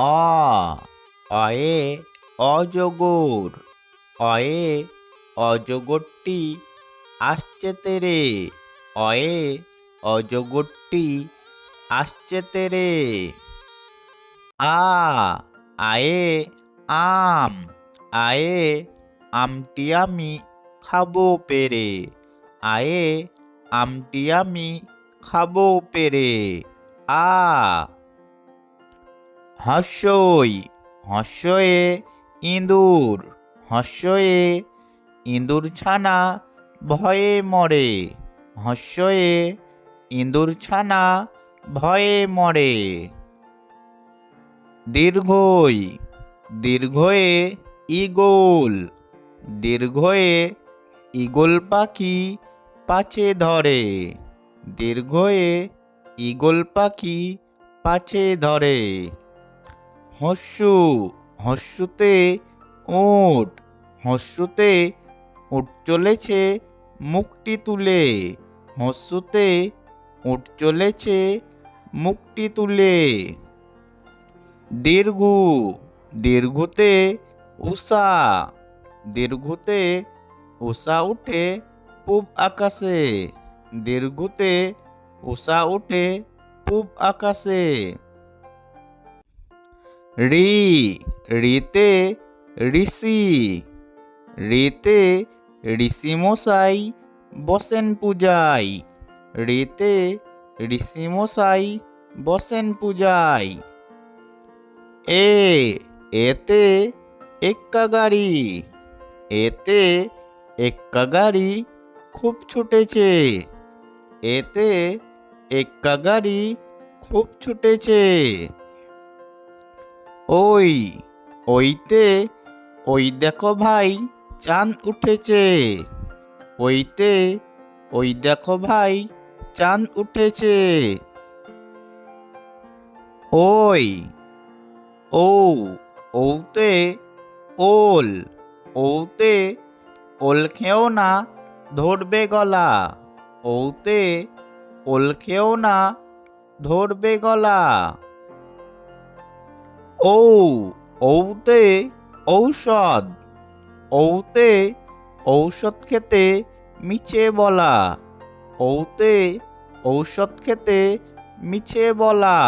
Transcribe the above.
অ অয়ে অজগর। অয়ে অজগরটি আসছে তেরে। অয়ে অজগরটি আসছে তেরে। আ আয়ে আম। আয়ে আমটি আমি খাবো পেরে। আয়ে আমটি আমি খাবো পেরে। আ হর্ষই হর্ষয়ে ইঁদুর। হর্ষয়ে ইঁদুর ছানা ভয়ে মরে। হর্ষয়ে ইঁদুর ছানা ভয়ে মরে। দীর্ঘই দীর্ঘয়ে ঈগল। দীর্ঘয়ে ঈগল পাখি পাছে ধরে। দীর্ঘয়ে ঈগল পাখি পাছে ধরে। হস্যু হস্যুতে উট। হস্যুতে উট চলেছে মুখটি তুলে। হস্যুতে উট চলেছে মুখটি তুলে। দীর্ঘ দীর্ঘতে উষা। দীর্ঘতে উষা উঠে পূব আকাশে। দীর্ঘতে উষা উঠে পূব আকাশে। ঋ ঋতে ঋষি। ঋতে ঋষি মশাই বসেন পূজায়। ঋতে ঋষি মশাই বসেন পূজায়। এতে এক্কা গাড়ি। এতে এক্কা গাড়ি খুব ছুটেছে। এতে এক্কা গাড়ি খুব ছুটেছে। ওইতে ওই দেখো ভাই চাঁদ উঠেছে। ওইতে ওই দেখো ভাই চাঁদ উঠেছে। ওই ওতে ওল। ওতে ওল খেও না ধরবে গলা। ওতে ওল খেও না ধরবে গলা। ওতে ঔষধ। ওতে ঔষধ খেতে মিছে বলা। ওতে ঔষধ খেতে মিছে বলা।